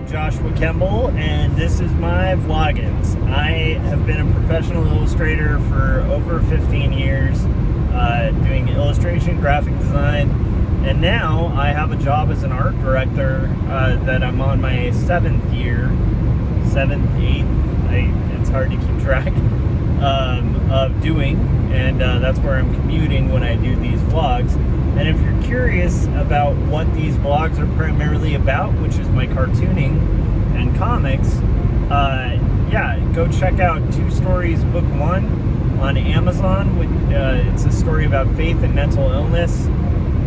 I'm Joshua Kemble, and this is my Vloggins. I have been a professional illustrator for over 15 years, doing illustration, graphic design, and now I have a job as an art director that I'm on my 7th year, 7th, 8th, it's hard to keep track, of doing, and that's where I'm commuting when I do these vlogs. And if you're curious about what these vlogs are primarily about, which is my cartooning and comics, yeah, go check out Two Stories Book 1 on Amazon. It's a story about faith and mental illness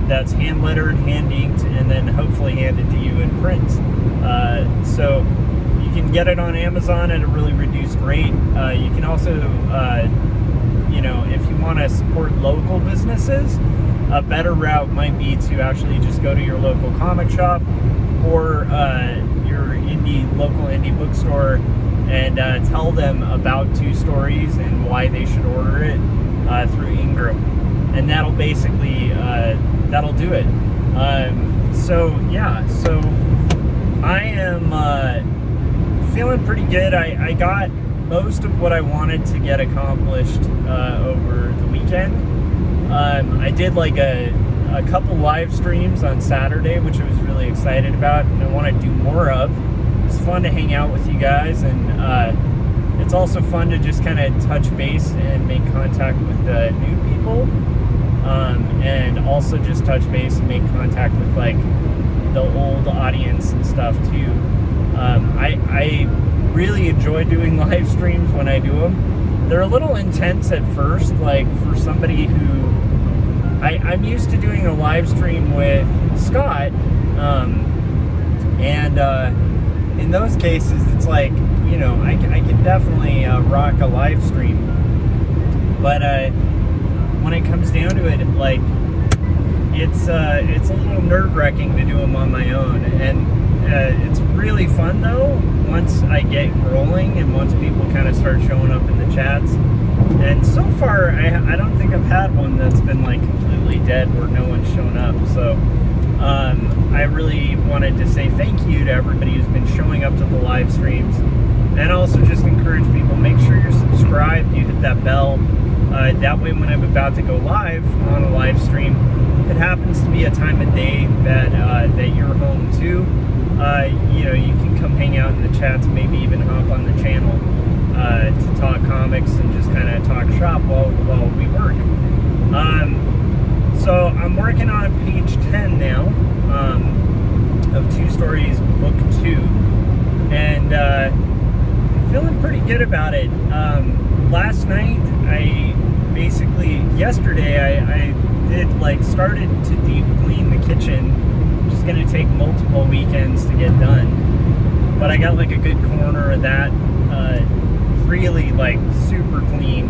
that's hand-lettered, hand-inked, and then hopefully handed to you in print. So you can get it on Amazon at a really reduced rate. You can also, you know, if you want to support local businesses, a better route might be to actually just go to your local comic shop or your local indie bookstore and tell them about Two Stories and why they should order it through Ingram, and that'll basically that'll do it. So yeah, so I am feeling pretty good. I got most of what I wanted to get accomplished over the weekend. I did like a couple live streams on Saturday, which I was really excited about, and I want to do more of. It's fun to hang out with you guys, and it's also fun to just kind of touch base and make contact with new people, and also just touch base and make contact with like the old audience and stuff too. I really enjoy doing live streams when I do them. They're a little intense at first, like for somebody who I'm used to doing a live stream with Scott, and in those cases it's like, you know, I can definitely rock a live stream, but when it comes down to it, like it's a little nerve-wracking to do them on my own, and it's really fun though once I get rolling and once people kind of start showing up in the chats. And so far I don't think I've had one that's been like completely dead where no one's shown up. So I really wanted to say thank you to everybody who's been showing up to the live streams, and also just encourage people, make sure you're subscribed, you hit that bell, that way when I'm about to go live on a live stream, if it happens to be a time of day that that you're home too, you know, you can come hang out in the chats, maybe even hop on the channel to talk comics and just kind of talk shop while we work. So I'm working on page 10 now of Two Stories Book 2, and feeling pretty good about it. Last night, yesterday I did like started to deep clean the kitchen. Just gonna take multiple weekends to get done, but I got like a good corner of that really like super clean,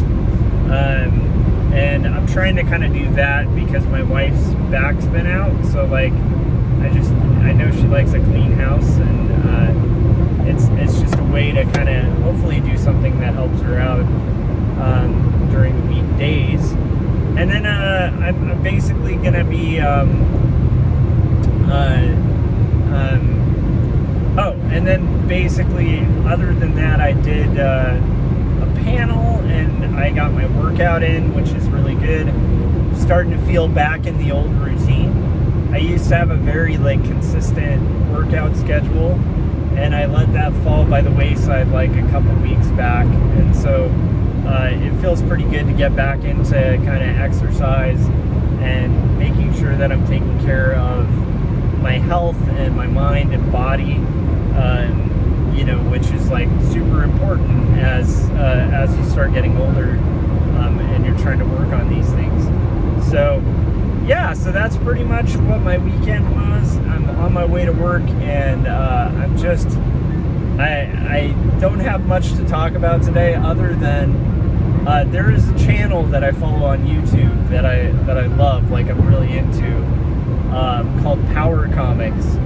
and I'm trying to kind of do that because my wife's back's been out, so like I know she likes a clean house, and it's just a way to kind of hopefully do something that helps her out during the weekdays. And then I'm basically gonna be and then basically, other than that, I did a panel and I got my workout in, which is really good. Starting to feel back in the old routine. I used to have a very like consistent workout schedule, and I let that fall by the wayside like a couple weeks back, and so it feels pretty good to get back into kind of exercise and making sure that I'm taking care of my health and my mind and body, you know, which is like super important as you start getting older, and you're trying to work on these things. So yeah, so that's pretty much what my weekend was. I'm on my way to work, and I'm just I don't have much to talk about today other than there is a channel that I follow on YouTube that I love, like I'm really into, called Power Comics,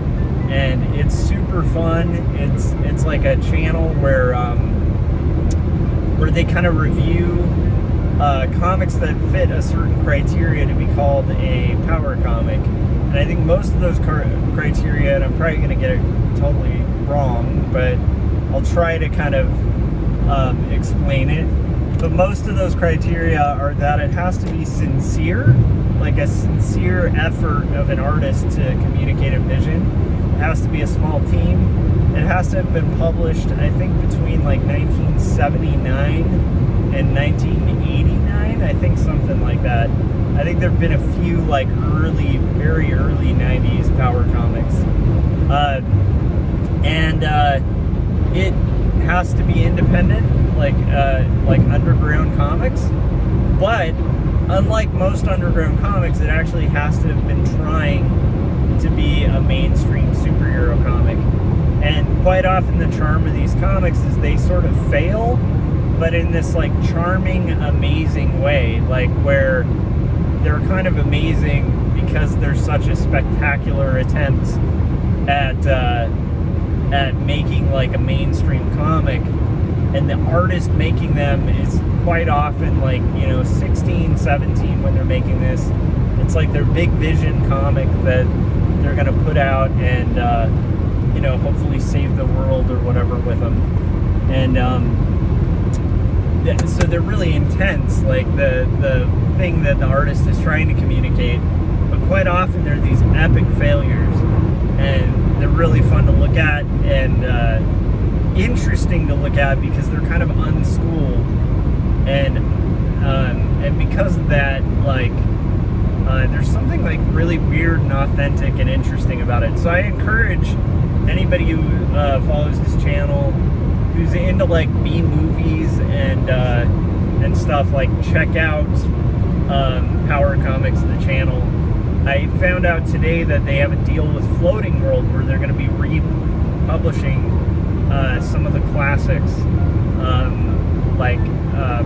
and it's super fun. It's like a channel where they kind of review comics that fit a certain criteria to be called a power comic. And I think most of those criteria, and I'm probably going to get it totally wrong, but I'll try to kind of explain it. But most of those criteria are that it has to be sincere, like a sincere effort of an artist to communicate a vision. It has to be a small team. It has to have been published, I think, between like 1979 and 1989. I think something like that. I think there have been a few like very early 90s power comics. It has to be independent, like underground comics. But unlike most underground comics, it actually has to have been trying to be a mainstream superhero comic. And quite often the charm of these comics is they sort of fail, but in this like charming, amazing way, like where they're kind of amazing because they're such a spectacular attempt at making like a mainstream comic, and the artist making them is quite often like, 16, 17 when they're making this. It's like their big vision comic that they're going to put out and hopefully save the world or whatever with them. And so they're really intense, like the thing that the artist is trying to communicate, but quite often they're these epic failures, and they're really fun to look at and interesting to look at because they're kind of unschooled, and because of that, like there's something like really weird and authentic and interesting about it. So I encourage anybody who follows this channel, who's into like B movies and stuff, like check out Power Comics, the channel. I found out today that they have a deal with Floating World where they're going to be republishing some of the classics, like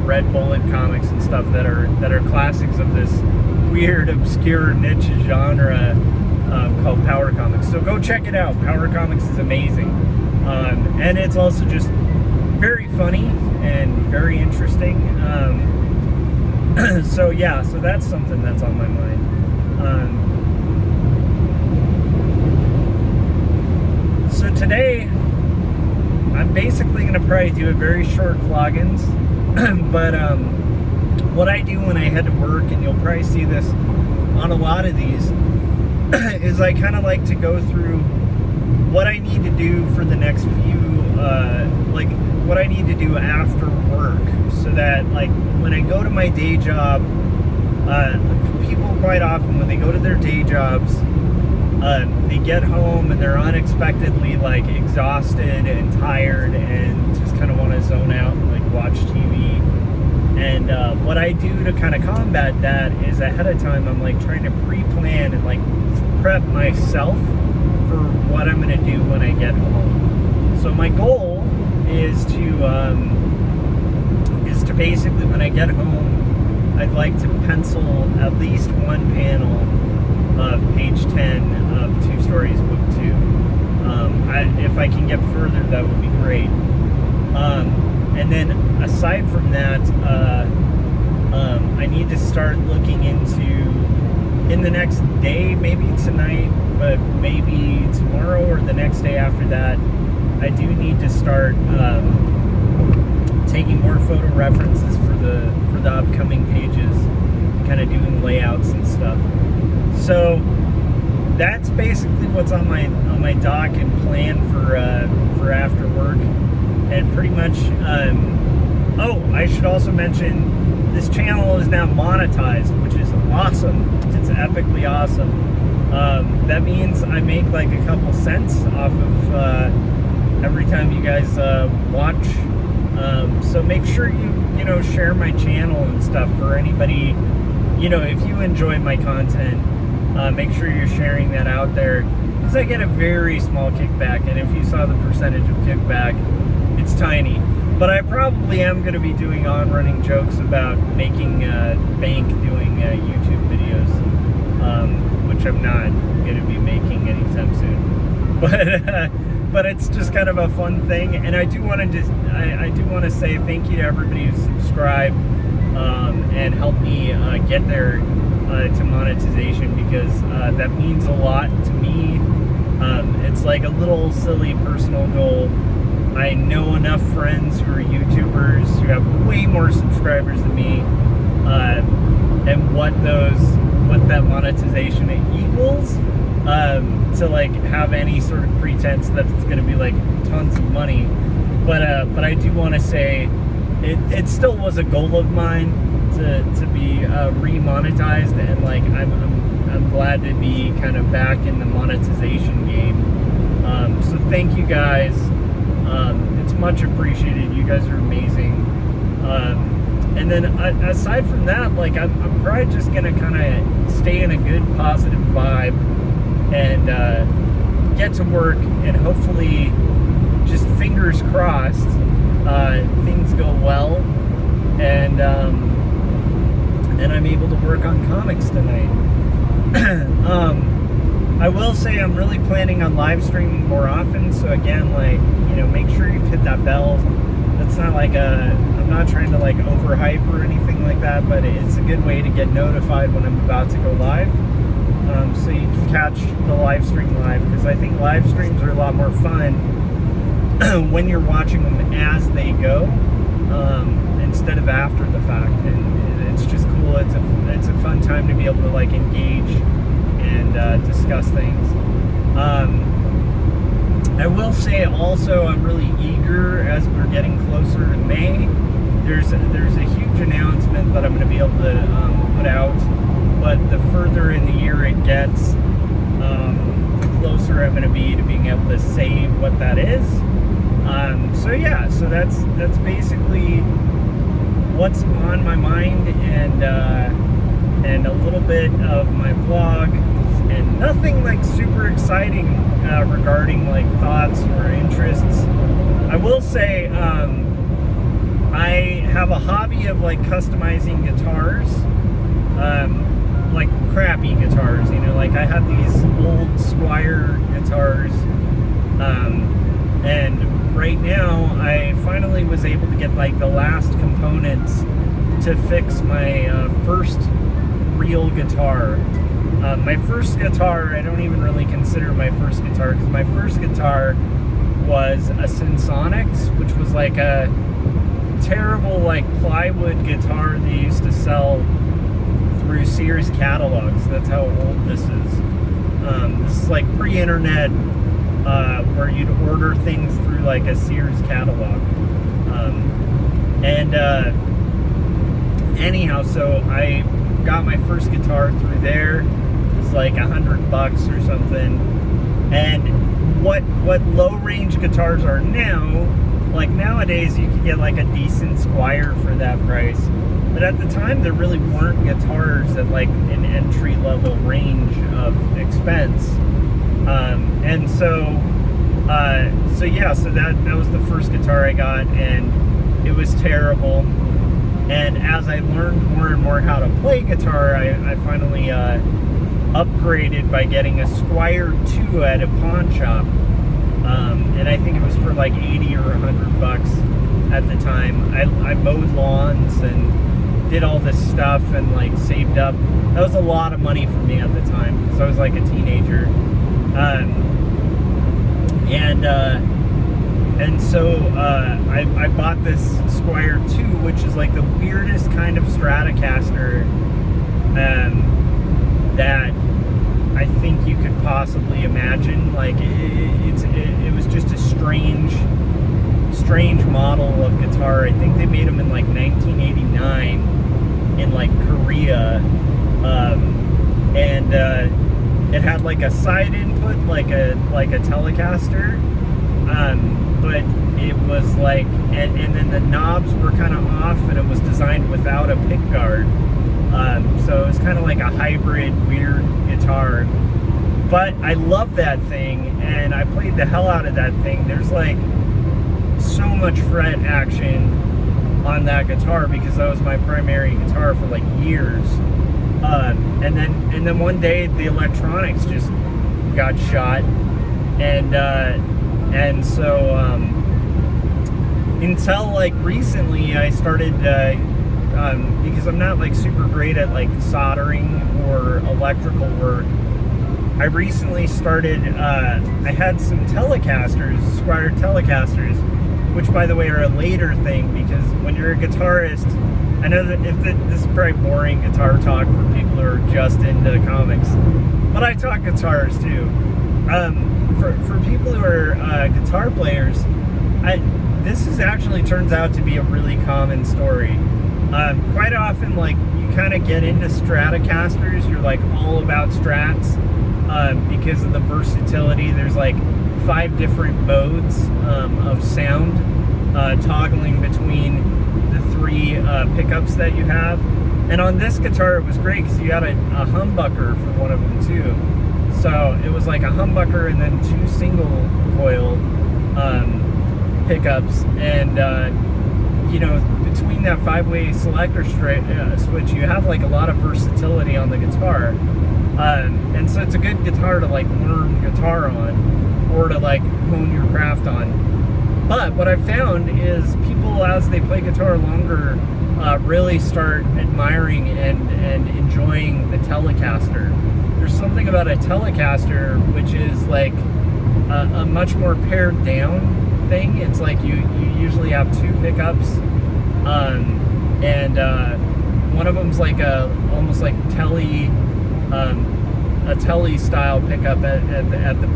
Red Bullet comics and stuff that are classics of this weird, obscure niche genre called Power Comics. So go check it out. Power Comics is amazing, and it's also just very funny and very interesting. So yeah, so that's something that's on my mind. So today, I'm basically going to probably do a very short Vloggins, but what I do when I head to work, and you'll probably see this on a lot of these, is I kind of like to go through what I need to do for the next few, like what I need to do after work, so that like when I go to my day job, people quite often when they go to their day jobs, they get home and they're unexpectedly like exhausted and tired and just kind of want to zone out and like watch TV. And what I do to kind of combat that is ahead of time I'm like trying to pre-plan and like prep myself for what I'm going to do when I get home. So my goal is to basically when I get home, I'd like to pencil at least one panel of page 10 of Two Stories Book 2. If I can get further, that would be great. And then aside from that, I need to start looking into, in the next day, maybe tonight, but maybe tomorrow or the next day after that, I do need to start taking more photo references for the upcoming pages, kind of doing layouts and stuff. So that's basically what's on my dock and plan for after work. And pretty much, oh, I should also mention this channel is now monetized, which is awesome. It's epically awesome. That means I make like a couple cents off of every time you guys watch. So make sure you share my channel and stuff for anybody. If you enjoy my content, make sure you're sharing that out there, because I get a very small kickback, and if you saw the percentage of kickback, it's tiny. But I probably am going to be doing on-running jokes about making bank doing YouTube videos, which I'm not going to be making anytime soon. But it's just kind of a fun thing, and I do want to say thank you to everybody who subscribed. and help me get there to monetization, because that means a lot to me. It's like a little silly personal goal. I know enough friends who are YouTubers who have way more subscribers than me, and what that monetization equals, to like have any sort of pretense that it's going to be like tons of money. But I do want to say it still was a goal of mine to be remonetized, and like I'm glad to be kind of back in the monetization game. So thank you guys. It's much appreciated. You guys are amazing. And then aside from that, like I'm probably just gonna kind of stay in a good positive vibe and get to work, and hopefully, just fingers crossed, things go well, and I'm able to work on comics tonight. I will say I'm really planning on live streaming more often. So again, like, you know, make sure you've hit that bell. That's not like I'm not trying to like overhype or anything like that, but it's a good way to get notified when I'm about to go live. So you can catch the live stream live, because I think live streams are a lot more fun when you're watching them as they go, instead of after the fact. And it's just cool. It's a fun time to be able to like engage and discuss things. I will say also, I'm really eager as we're getting closer to May. There's a huge announcement that I'm going to be able to put out, but the further in the year it gets, the closer I'm going to be to being able to say what that is. So yeah, so that's basically what's on my mind, and a little bit of my vlog, and nothing like super exciting regarding like thoughts or interests. I will say I have a hobby of like customizing guitars, like crappy guitars, you know, like I have these old Squire guitars, and right now I finally was able to get like the last components to fix my first real guitar. My first guitar, I don't even really consider my first guitar, because my first guitar was a Sensonics, which was like a terrible like plywood guitar they used to sell through Sears catalogs. That's how old this is. This is like pre-internet, where you'd order things through like a Sears catalog. Anyhow, so I got my first guitar through there. It was like $100 or something. And what low range guitars are now, like nowadays you could get like a decent Squire for that price. But at the time there really weren't guitars at like an entry level range of expense. And so yeah, so that was the first guitar I got, and it was terrible. And as I learned more and more how to play guitar, I finally upgraded by getting a Squire 2 at a pawn shop. And I think it was for like 80 or $100 at the time. I mowed lawns and did all this stuff and like saved up. That was a lot of money for me at the time, because I was like a teenager. And so I bought this Squire 2, which is like the weirdest kind of Stratocaster that I think you could possibly imagine. Like it was just a strange model of guitar. I think they made them in like 1989 in like Korea, and it had like a side input, like a Telecaster. But it was like, and then the knobs were kind of off, and it was designed without a pick guard. So it was kind of like a hybrid, weird guitar. But I love that thing, and I played the hell out of that thing. There's like so much fret action on that guitar, because that was my primary guitar for like years. And then one day the electronics just got shot, and so until like recently I started because I'm not like super great at like soldering or electrical work. I recently started, I had some Telecasters, Squier Telecasters, which by the way are a later thing, because when you're a guitarist, I know that this is probably boring guitar talk for people who are just into comics, but I talk guitars too. For people who are guitar players, this is actually turns out to be a really common story. Quite often, like, you kind of get into Stratocasters, you're like all about Strats, because of the versatility. There's like 5 different modes of sound, toggling between the 3 pickups that you have. And on this guitar it was great because you had a humbucker for one of them too. So it was like a humbucker and then 2 single coil pickups, and you know, between that 5-way selector switch, you have like a lot of versatility on the guitar. And so it's a good guitar to like learn guitar on, or to like hone your craft on. But what I've found is people, as they play guitar longer, really start admiring and enjoying the Telecaster. There's something about a Telecaster which is like a much more pared down thing. It's like you usually have 2 pickups, and one of them's like almost like a Tele style pickup at the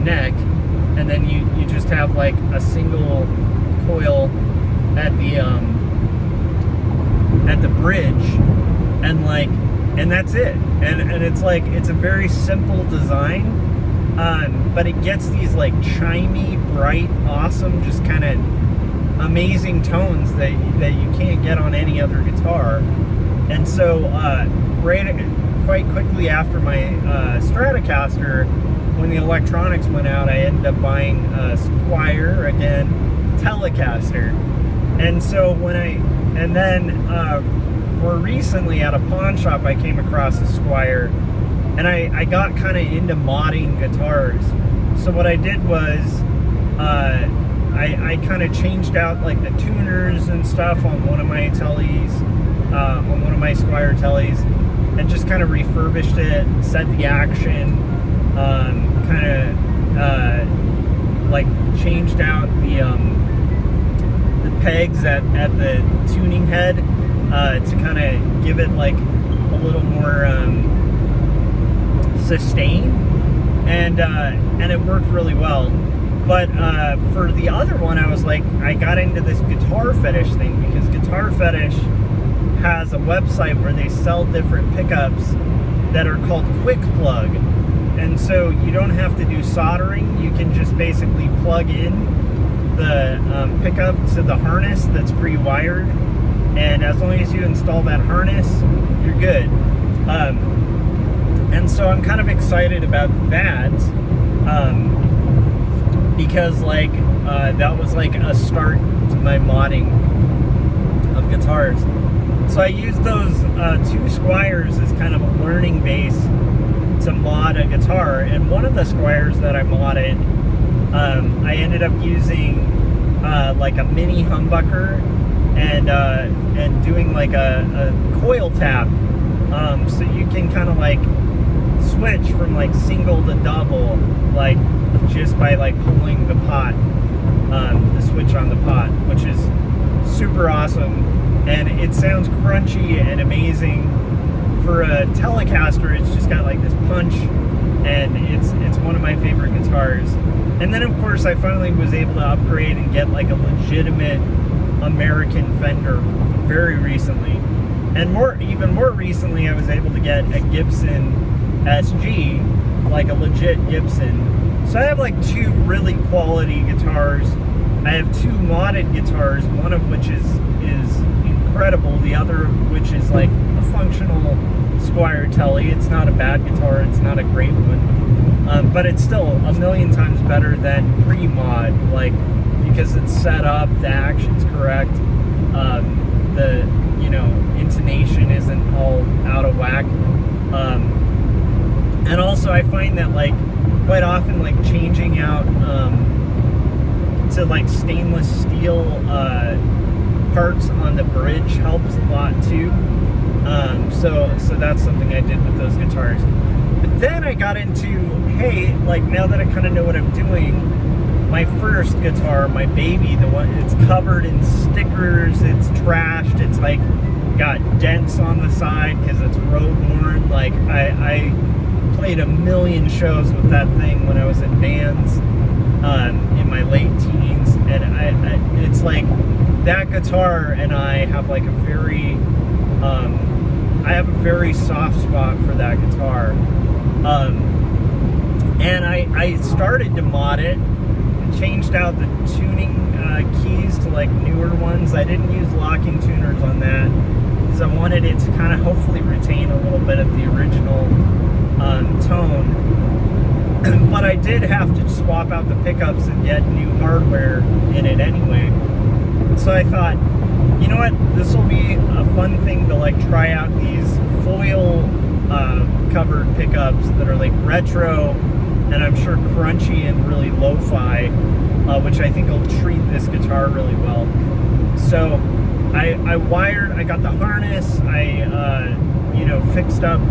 neck, and then you just have like a single coil at the bridge, and that's it. And it's like, it's a very simple design, but it gets these like chimey, bright, awesome, just kind of amazing tones that you can't get on any other guitar. And so quite quickly after my Stratocaster, when the electronics went out, I ended up buying a Squier, again, Telecaster. And so more recently at a pawn shop, I came across a Squier, and I got kind of into modding guitars. So what I did was I kind of changed out like the tuners and stuff on one of my Teles, on one of my Squier Teles, and just kind of refurbished it, set the action, kind of like changed out the pegs at the tuning head, to kind of give it like a little more sustain, and it worked really well. But for the other one, I was like, I got into this Guitar Fetish thing, because Guitar Fetish has a website where they sell different pickups that are called Quick Plug. And so you don't have to do soldering. You can just basically plug in the pickup to the harness that's pre-wired, and as long as you install that harness, you're good. And so I'm kind of excited about that, because like that was like a start to my modding of guitars. So I used those 2 Squiers as kind of a learning base to mod a guitar. And one of the Squiers that I modded, I ended up using like a mini humbucker and doing like a coil tap, so you can kind of like switch from like single to double, like just by like pulling the pot, the switch on the pot, which is super awesome. And it sounds crunchy and amazing. For a Telecaster, it's just got like this punch, and it's one of my favorite guitars. And then of course I finally was able to upgrade and get like a legitimate American Fender very recently. And even more recently, I was able to get a Gibson SG, like a legit Gibson. So I have like 2 really quality guitars. I have 2 modded guitars, one of which is incredible, the other which is like a functional Squier Tele. It's not a bad guitar, it's not a great one, but it's still a million times better than pre-mod, like, because it's set up, the action's correct, the, you know, intonation isn't all out of whack, and also I find that like quite often, like changing out to like stainless steel parts on the bridge helps a lot too. So that's something I did with those guitars. But then I got into, hey, like now that I kind of know what I'm doing, my first guitar, my baby, the one, it's covered in stickers, it's trashed, it's like got dents on the side because it's road worn. Like I played a million shows with that thing when I was in bands in my late teens, and it's like that guitar and I have like a very I have a very soft spot for that guitar. And I started to mod it, changed out the tuning keys to like newer ones. I didn't use locking tuners on that because I wanted it to kind of hopefully retain a little bit of the original tone. But I did have to swap out the pickups and get new hardware in it anyway. So I thought, you know what, this will be a fun thing to like try out these foil covered pickups that are like retro and I'm sure crunchy and really lo-fi, which I think will treat this guitar really well. So I got the harness, I fixed up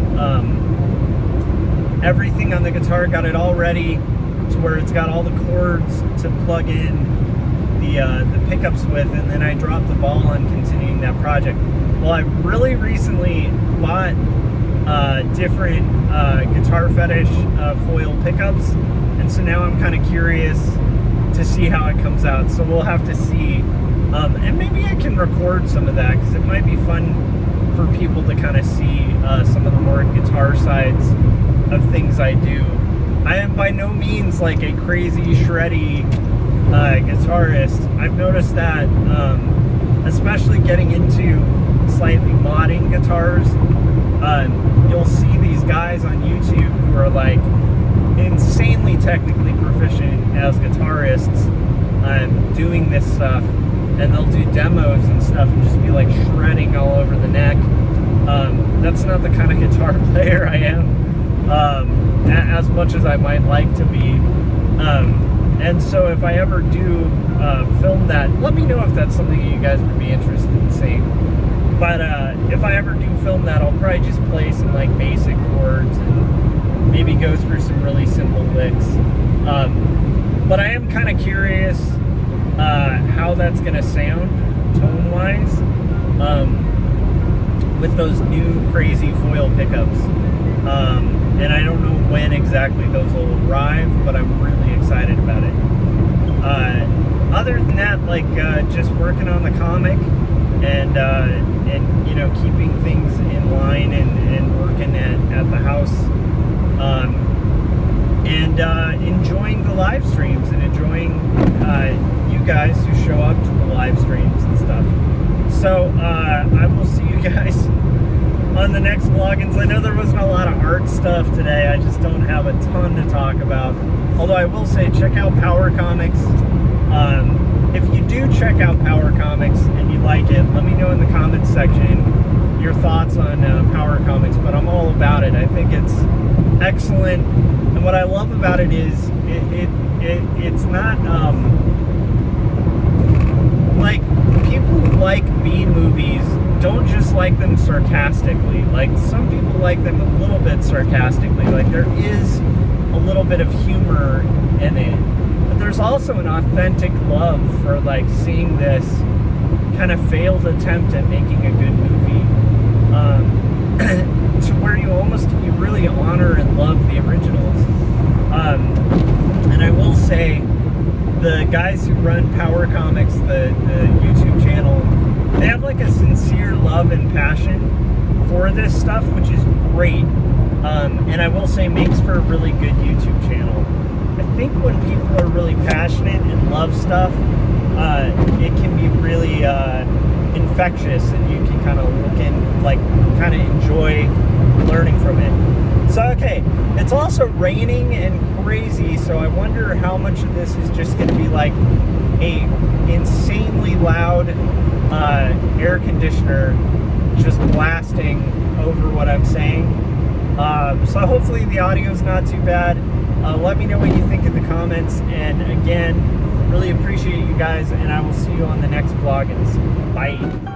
everything on the guitar, got it all ready to where it's got all the cords to plug in the pickups with, and then I dropped the ball on continuing that project. Well, I really recently bought different Guitar Fetish foil pickups, and so now I'm kind of curious to see how it comes out. So we'll have to see, and maybe I can record some of that because it might be fun for people to kind of see some of the more guitar sides of things I do. I am by no means like a crazy shreddy guitarist. I've noticed that, especially getting into slightly modding guitars, you'll see these guys on YouTube who are like insanely technically proficient as guitarists doing this stuff, and they'll do demos and stuff and just be like shredding all over the neck. That's not the kind of guitar player I am, as much as I might like to be. And so if I ever do film that, let me know if that's something you guys would be interested in seeing. But if I ever do film that, I'll probably just play some like basic chords and maybe go through some really simple licks. But I am kind of curious how that's going to sound tone-wise with those new crazy foil pickups. And I don't know when exactly those will arrive, but I'm really excited about it. Other than that, like just working on the comic and keeping things in line and working at the house, and enjoying the live streams and enjoying you guys who show up to the live streams and stuff. So I will see you guys on the next Vloggins. I know there wasn't a lot of art stuff today. I just don't have a ton to talk about. Although I will say, check out Power Comics. If you do check out Power Comics and you like it, let me know in the comments section your thoughts on Power Comics. But I'm all about it. I think it's excellent. And what I love about it is it's not like people who like B movies don't just like them sarcastically. Like some people like them a little bit sarcastically. Like there is a little bit of humor in it, but there's also an authentic love for like seeing this kind of failed attempt at making a good movie, to where you really honor and love the originals. And I will say, the guys who run Power Comics, the YouTube channel, they have like a sincere love and passion for this stuff, which is great. And I will say makes for a really good YouTube channel. I think when people are really passionate and love stuff, it can be really infectious, and you can kind of look in, like, kind of enjoy learning from it. So, okay, it's also raining and crazy, so I wonder how much of this is just going to be like a insanely loud air conditioner just blasting over what I'm saying. So hopefully the audio is not too bad. Let me know what you think in the comments, and again, really appreciate you guys, and I will see you on the next Vloggins. Bye. light